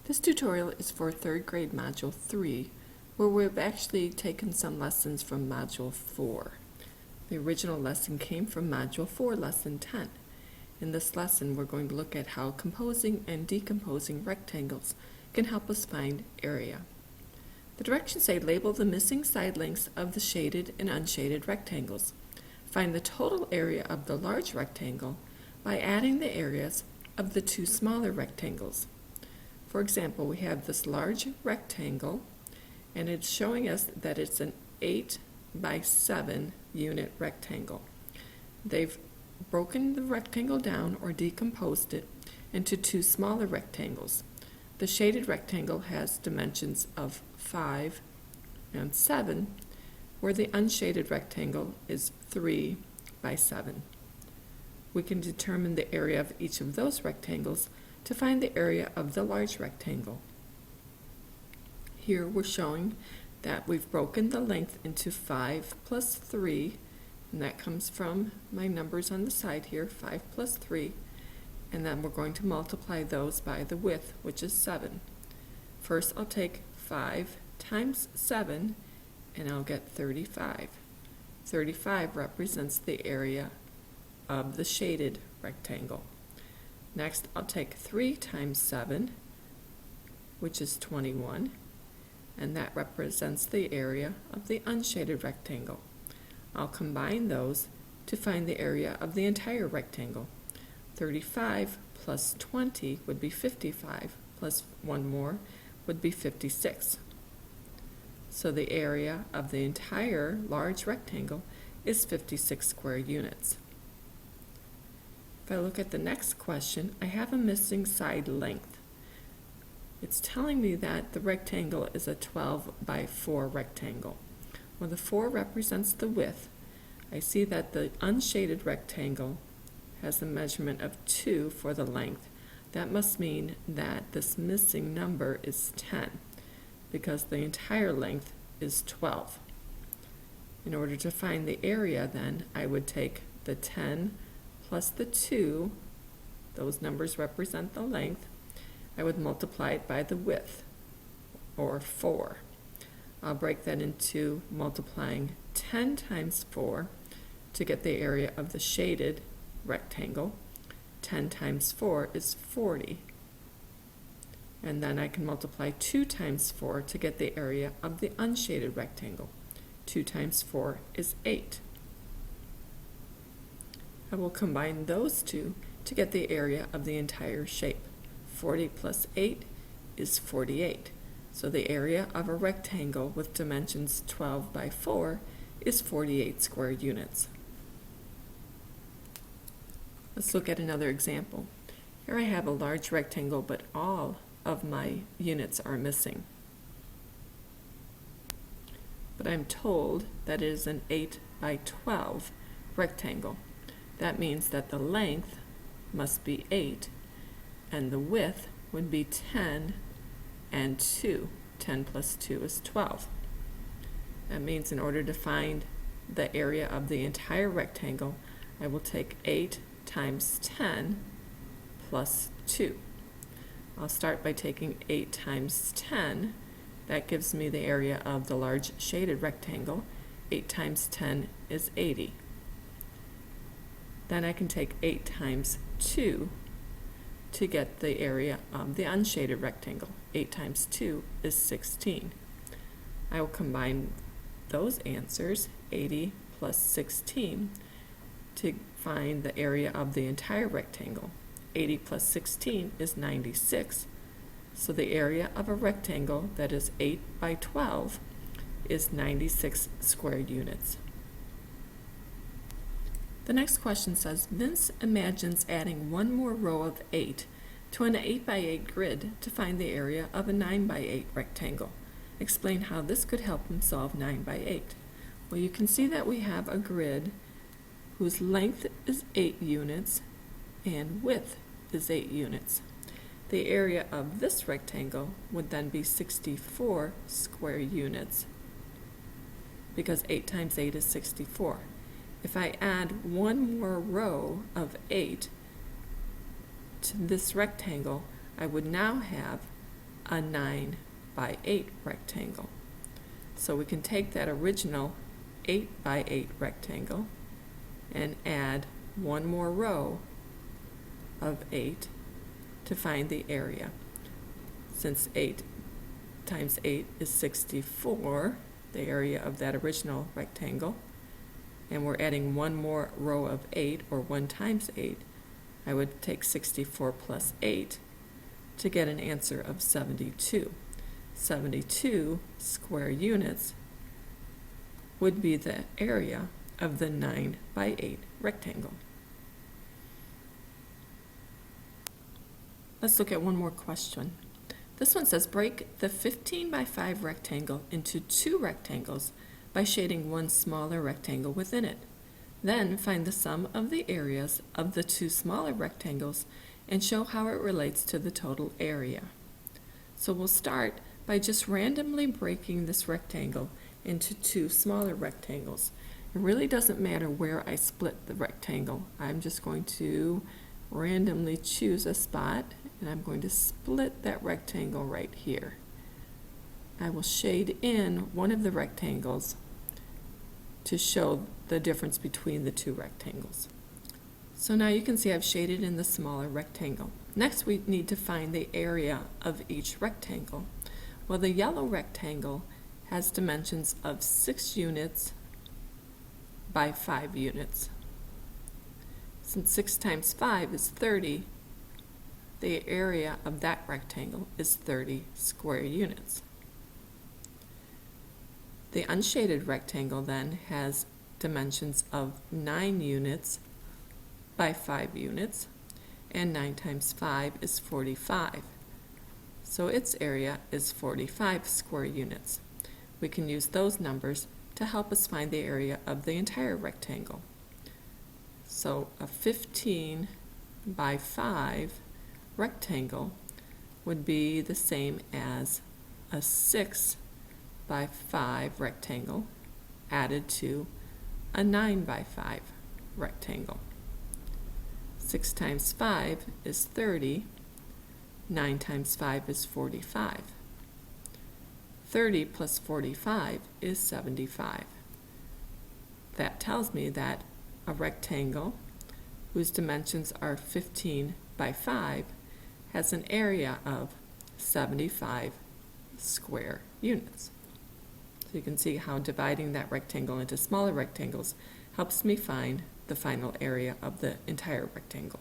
This tutorial is for 3rd grade Module 3, where we've actually taken some lessons from Module 4. The original lesson came from Module 4, Lesson 10. In this lesson, we're going to look at how composing and decomposing rectangles can help us find area. The directions say label the missing side lengths of the shaded and unshaded rectangles. Find the total area of the large rectangle by adding the areas of the two smaller rectangles. For example, we have this large rectangle, and it's showing us that it's an 8 by 7 unit rectangle. They've broken the rectangle down or decomposed it into two smaller rectangles. The shaded rectangle has dimensions of 5 and 7, where the unshaded rectangle is 3 by 7. We can determine the area of each of those rectangles to find the area of the large rectangle. Here we're showing that we've broken the length into 5 plus 3, and that comes from my numbers on the side here, 5 plus 3, and then we're going to multiply those by the width, which is 7. First I'll take 5 times 7, and I'll get 35. 35 represents the area of the shaded rectangle. Next, I'll take 3 times 7, which is 21, and that represents the area of the unshaded rectangle. I'll combine those to find the area of the entire rectangle. 35 plus 20 would be 55, plus one more would be 56. So the area of the entire large rectangle is 56 square units. If I look at the next question, I have a missing side length. It's telling me that the rectangle is a 12 by 4 rectangle. Well, the 4 represents the width. I see that the unshaded rectangle has a measurement of 2 for the length. That must mean that this missing number is 10, because the entire length is 12. In order to find the area, then, I would take the 10 plus the 2, those numbers represent the length. I would multiply it by the width, or 4. I'll break that into multiplying 10 times 4 to get the area of the shaded rectangle. 10 times 4 is 40. And then I can multiply 2 times 4 to get the area of the unshaded rectangle. 2 times 4 is 8. I will combine those two to get the area of the entire shape. 40 plus 8 is 48. So the area of a rectangle with dimensions 12 by 4 is 48 square units. Let's look at another example. Here I have a large rectangle, but all of my units are missing. But I'm told that it is an 8 by 12 rectangle. That means that the length must be 8, and the width would be 10 and 2. 10 plus 2 is 12. That means in order to find the area of the entire rectangle, I will take 8 times 10 plus 2. I'll start by taking 8 times 10. That gives me the area of the large shaded rectangle. 8 times 10 is 80. Then I can take 8 times 2 to get the area of the unshaded rectangle. 8 times 2 is 16. I will combine those answers, 80 plus 16, to find the area of the entire rectangle. 80 plus 16 is 96. So the area of a rectangle that is 8 by 12 is 96 square units. The next question says, Vince imagines adding one more row of 8 to an 8 by 8 grid to find the area of a 9 by 8 rectangle. Explain how this could help him solve 9 by 8. Well, you can see that we have a grid whose length is 8 units and width is 8 units. The area of this rectangle would then be 64 square units, because 8 times 8 is 64. If I add one more row of 8 to this rectangle, I would now have a 9 by 8 rectangle. So we can take that original 8 by 8 rectangle and add one more row of 8 to find the area. Since 8 times 8 is 64, the area of that original rectangle, and we're adding one more row of 8, or 1 times 8, I would take 64 plus 8 to get an answer of 72. 72 square units would be the area of the 9 by 8 rectangle. Let's look at one more question. This one says, break the 15 by 5 rectangle into 2 rectangles by shading one smaller rectangle within it. Then find the sum of the areas of the 2 smaller rectangles and show how it relates to the total area. So we'll start by just randomly breaking this rectangle into 2 smaller rectangles. It really doesn't matter where I split the rectangle. I'm just going to randomly choose a spot, and I'm going to split that rectangle right here. I will shade in one of the rectangles to show the difference between the 2 rectangles. So now you can see I've shaded in the smaller rectangle. Next, we need to find the area of each rectangle. Well, the yellow rectangle has dimensions of 6 units by 5 units. Since 6 times 5 is 30, the area of that rectangle is 30 square units. The unshaded rectangle then has dimensions of 9 units by 5 units, and 9 times 5 is 45. So its area is 45 square units. We can use those numbers to help us find the area of the entire rectangle. So a 15 by 5 rectangle would be the same as a 6 by 5 rectangle added to a 9 by 5 rectangle. 6 times 5 is 30. 9 times 5 is 45. 30 plus 45 is 75. That tells me that a rectangle whose dimensions are 15 by 5 has an area of 75 square units. So you can see how dividing that rectangle into smaller rectangles helps me find the final area of the entire rectangle.